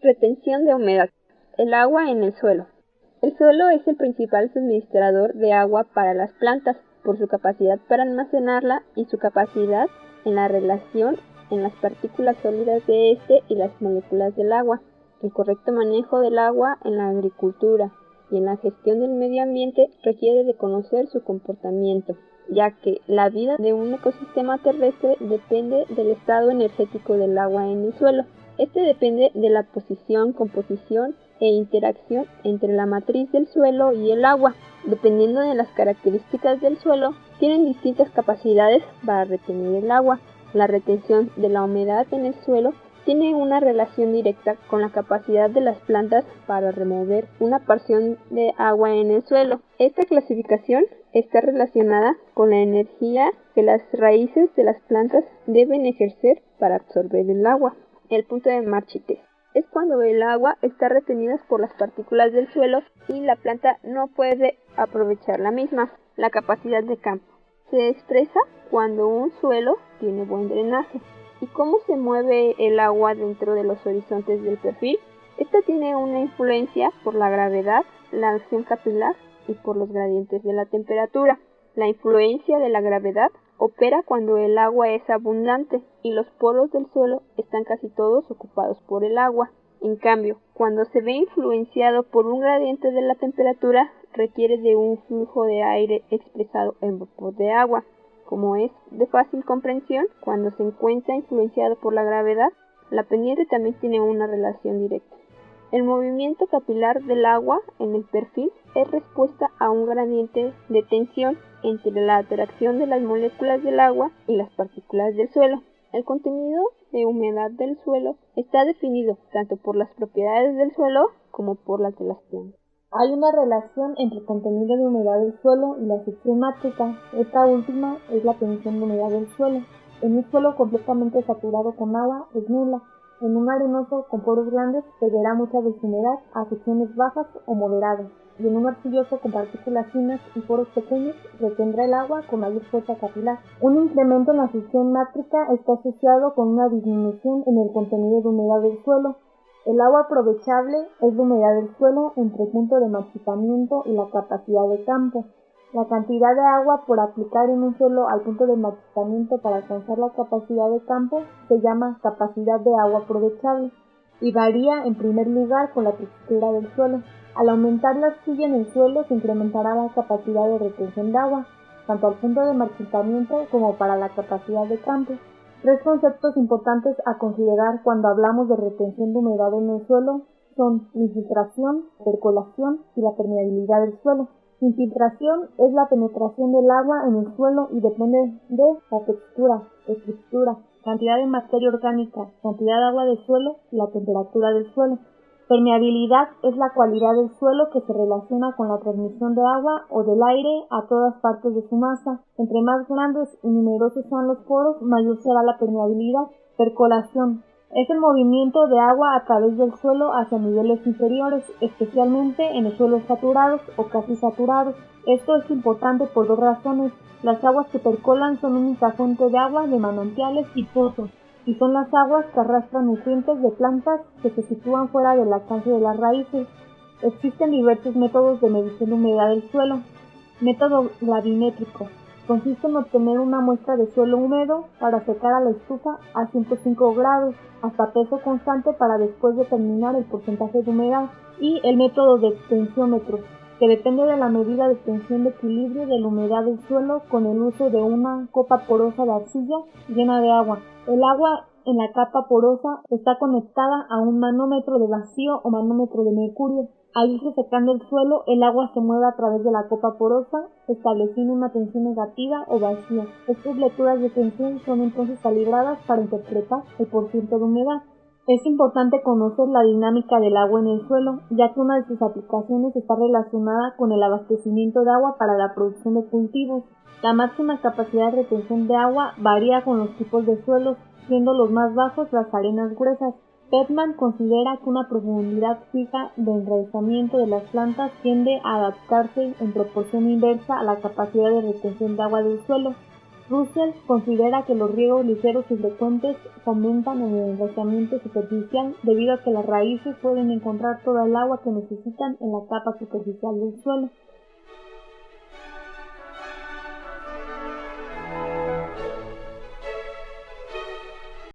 Retención de humedad. El agua en el suelo. El suelo es el principal suministrador de agua para las plantas, por su capacidad para almacenarla y su capacidad en la relación en las partículas sólidas de este y las moléculas del agua. El correcto manejo del agua en la agricultura y en la gestión del medio ambiente requiere de conocer su comportamiento, ya que la vida de un ecosistema terrestre depende del estado energético del agua en el suelo. Este depende de la posición, composición e interacción entre la matriz del suelo y el agua. Dependiendo de las características del suelo, tienen distintas capacidades para retener el agua. La retención de la humedad en el suelo tiene una relación directa con la capacidad de las plantas para remover una porción de agua en el suelo. Esta clasificación está relacionada con la energía que las raíces de las plantas deben ejercer para absorber el agua. El punto de marchite es cuando el agua está retenida por las partículas del suelo y la planta no puede aprovechar la misma. La capacidad de campo se expresa cuando un suelo tiene buen drenaje. ¿Y cómo se mueve el agua dentro de los horizontes del perfil? Esta tiene una influencia por la gravedad, la acción capilar y por los gradientes de la temperatura. La influencia de la gravedad opera cuando el agua es abundante y los poros del suelo están casi todos ocupados por el agua. En cambio, cuando se ve influenciado por un gradiente de la temperatura, requiere de un flujo de aire expresado en vapor de agua. Como es de fácil comprensión, cuando se encuentra influenciado por la gravedad, la pendiente también tiene una relación directa. El movimiento capilar del agua en el perfil es respuesta a un gradiente de tensión entre la atracción de las moléculas del agua y las partículas del suelo. El contenido de humedad del suelo está definido tanto por las propiedades del suelo como por las de las plantas. Hay una relación entre el contenido de humedad del suelo y la sección mátrica. Esta última es la tensión de humedad del suelo. En un suelo completamente saturado con agua es nula. En un arenoso con poros grandes perderá mucha de su humedad a secciones bajas o moderadas, y en un arcilloso con partículas finas y poros pequeños retendrá el agua con mayor fuerza capilar. Un incremento en la sección mátrica está asociado con una disminución en el contenido de humedad del suelo. El agua aprovechable es la humedad del suelo entre el punto de marchitamiento y la capacidad de campo. La cantidad de agua por aplicar en un suelo al punto de marchitamiento para alcanzar la capacidad de campo se llama capacidad de agua aprovechable y varía en primer lugar con la textura del suelo. Al aumentar la arcilla en el suelo se incrementará la capacidad de retención de agua, tanto al punto de marchitamiento como para la capacidad de campo. Tres conceptos importantes a considerar cuando hablamos de retención de humedad en el suelo son infiltración, percolación y la permeabilidad del suelo. Infiltración es la penetración del agua en el suelo y depende de la textura, estructura, cantidad de materia orgánica, cantidad de agua del suelo y la temperatura del suelo. Permeabilidad es la cualidad del suelo que se relaciona con la transmisión de agua o del aire a todas partes de su masa. Entre más grandes y numerosos sean los poros, mayor será la permeabilidad. Percolación es el movimiento de agua a través del suelo hacia niveles inferiores, especialmente en los suelos saturados o casi saturados. Esto es importante por dos razones. Las aguas que percolan son única fuente de agua de manantiales y pozos, y son las aguas que arrastran nutrientes de plantas que se sitúan fuera del alcance de las raíces. Existen diversos métodos de medición de humedad del suelo. Método gravimétrico. Consiste en obtener una muestra de suelo húmedo para secar a la estufa a 105 grados hasta peso constante para después determinar el porcentaje de humedad, y el método de tensiómetro, que depende de la medida de tensión de equilibrio de la humedad del suelo con el uso de una copa porosa de arcilla llena de agua. El agua en la capa porosa está conectada a un manómetro de vacío o manómetro de mercurio. Al irse secando el suelo, el agua se mueve a través de la copa porosa, estableciendo una tensión negativa o vacía. Estas lecturas de tensión son entonces calibradas para interpretar el porcentaje de humedad. Es importante conocer la dinámica del agua en el suelo, ya que una de sus aplicaciones está relacionada con el abastecimiento de agua para la producción de cultivos. La máxima capacidad de retención de agua varía con los tipos de suelos, siendo los más bajos las arenas gruesas. Beckman considera que una profundidad fija de enraizamiento de las plantas tiende a adaptarse en proporción inversa a la capacidad de retención de agua del suelo. Russell considera que los riegos ligeros y frecuentes fomentan el enraizamiento superficial debido a que las raíces pueden encontrar toda el agua que necesitan en la capa superficial del suelo.